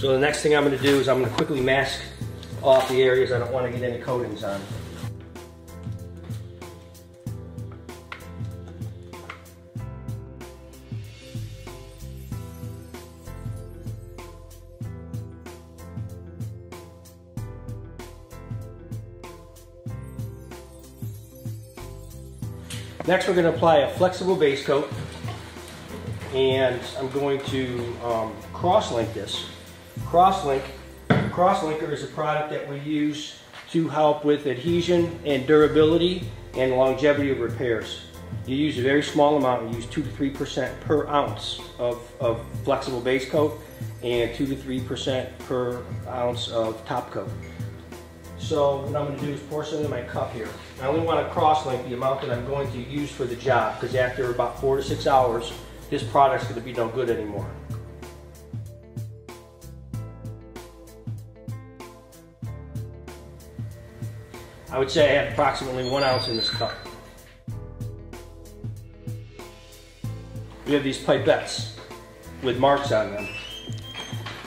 So the next thing I'm going to do is I'm going to quickly mask off the areas I don't want to get any coatings on. Next we're going to apply a flexible base coat, and I'm going to cross-link this. Crosslinker is a product that we use to help with adhesion and durability and longevity of repairs. You use a very small amount, you use 2 to 3% per ounce of flexible base coat and 2 to 3% per ounce of top coat. So what I'm going to do is pour some in my cup here. I only want to cross-link the amount that I'm going to use for the job, because after about 4 to 6 hours, this product's going to be no good anymore. I would say I have approximately 1 ounce in this cup. We have these pipettes with marks on them,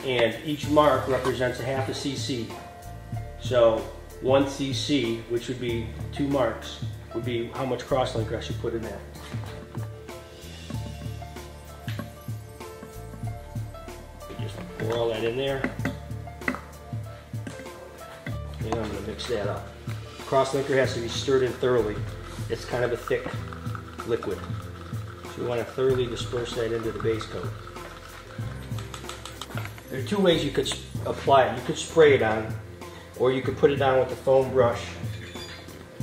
and each mark represents a half a cc. So 1 cc, which would be 2 marks, would be how much crosslinker I should put in that. Just pour all that in there, and I'm going to mix that up. Crosslinker has to be stirred in thoroughly. It's kind of a thick liquid, so you want to thoroughly disperse that into the base coat. There are 2 ways you could apply it. You could spray it on, or you could put it on with a foam brush,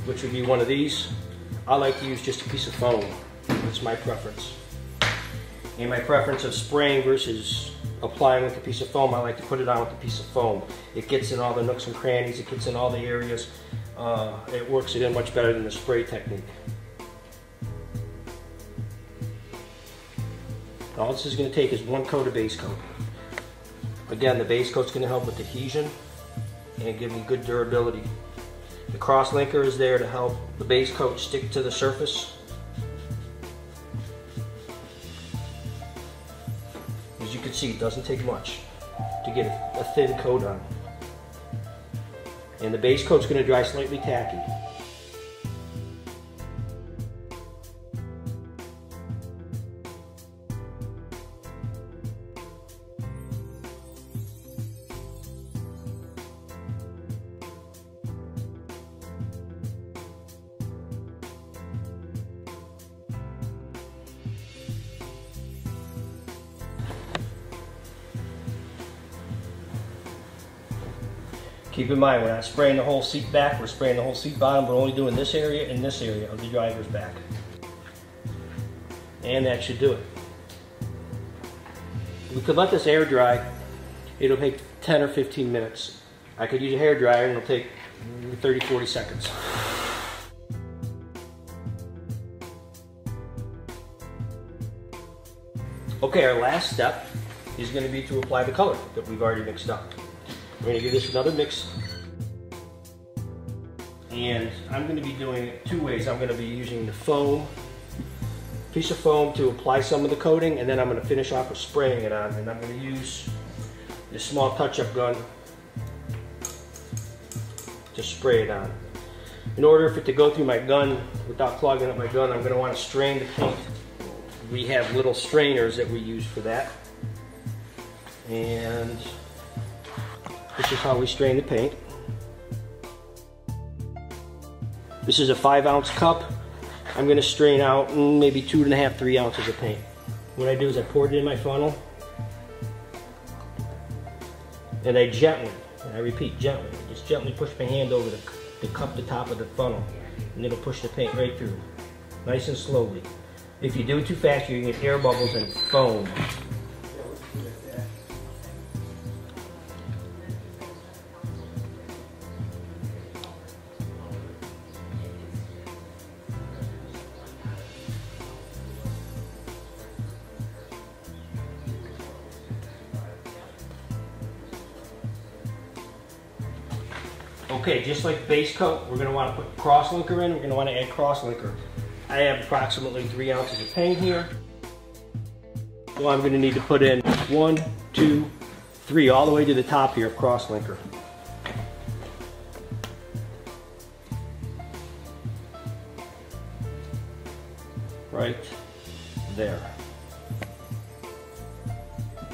which would be one of these. I like to use just a piece of foam. That's my preference. And my preference of spraying versus applying with a piece of foam, I like to put it on with a piece of foam. It gets in all the nooks and crannies, it gets in all the areas. It works it in much better than the spray technique. All this is going to take is 1 coat of base coat. Again, the base coat's going to help with adhesion and give me good durability. The crosslinker is there to help the base coat stick to the surface. As you can see, it doesn't take much to get a thin coat on. And the base coat's going to dry slightly tacky. Keep in mind, we're not spraying the whole seat back, we're spraying the whole seat bottom. We're only doing this area and this area of the driver's back. And that should do it. We could let this air dry. It'll take 10 or 15 minutes. I could use a hair dryer and it'll take 30, 40 seconds. Okay, our last step is going to be to apply the color that we've already mixed up. We're going to give this another mix, and I'm going to be doing it 2 ways. I'm going to be using the foam, piece of foam, to apply some of the coating, and then I'm going to finish off with spraying it on, and I'm going to use this small touch-up gun to spray it on. In order for it to go through my gun without clogging up my gun, I'm going to want to strain the paint. We have little strainers that we use for that, and this is how we strain the paint. This is a 5-ounce cup. I'm going to strain out maybe 2.5, 3 ounces of paint. What I do is I pour it in my funnel, and I gently, and I repeat, gently, just gently push my hand over the cup, the top of the funnel, and it'll push the paint right through, nice and slowly. If you do it too fast, you can get air bubbles and foam. Okay, just like base coat, we're going to want to put crosslinker in. We're going to want to add crosslinker. I have approximately 3 ounces of paint here. So I'm going to need to put in 1, 2, 3 all the way to the top here of crosslinker. Right there.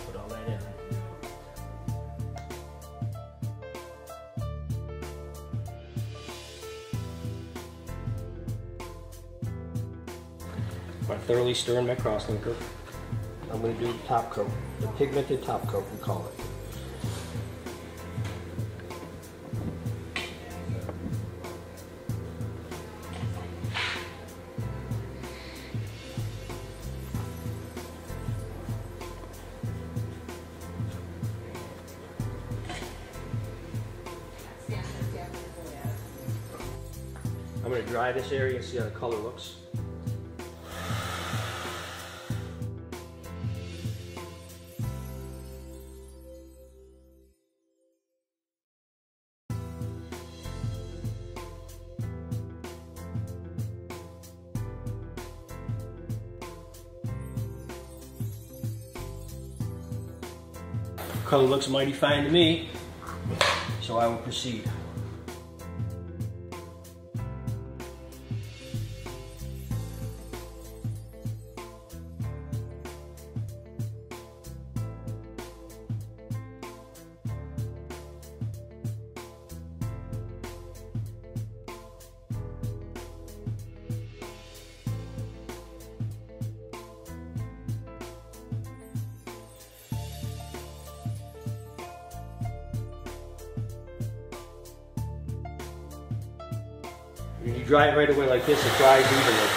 Put all that in. I thoroughly stir in my crosslinker. I'm going to do the top coat, the pigmented top coat we call it. I'm going to dry this area and see how the color looks. Color looks mighty fine to me, so I will proceed. When you dry it right away like this, it dries evenly.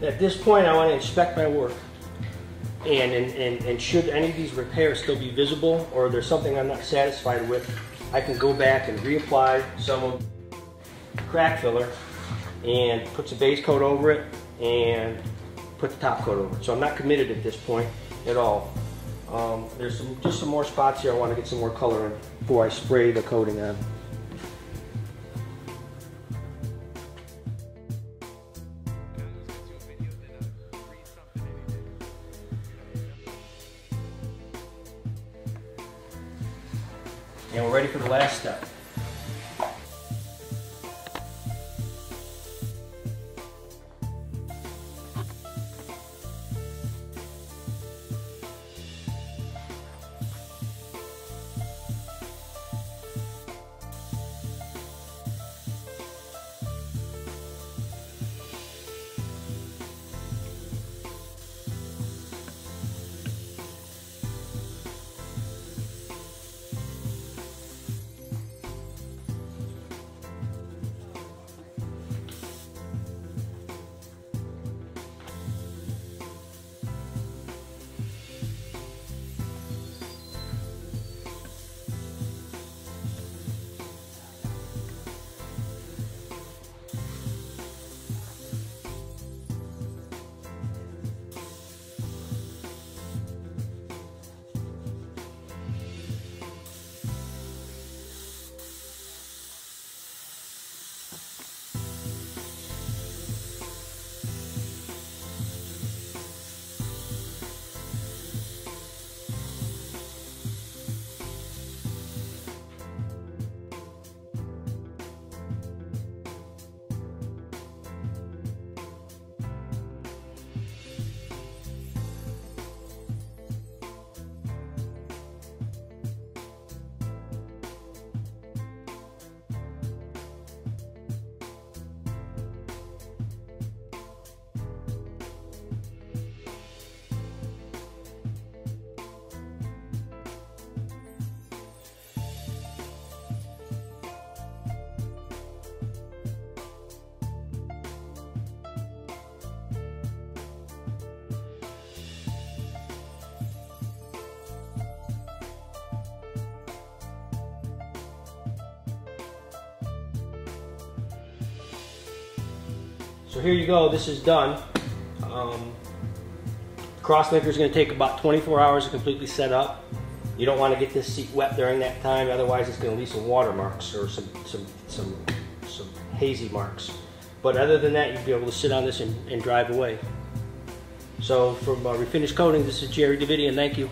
At this point, I want to inspect my work. And should any of these repairs still be visible, or there's something I'm not satisfied with, I can go back and reapply some of the crack filler and put some base coat over it and put the top coat over it. So I'm not committed at this point at all. There's just some more spots here I want to get some more color in before I spray the coating on. And we're ready for the last step. So here you go, this is done. Crosslinker is going to take about 24 hours to completely set up. You don't want to get this seat wet during that time, otherwise it's going to leave some water marks or some hazy marks. But other than that, you'll be able to sit on this and drive away. So from Refinish Coating, this is Jerry Davidian. Thank you.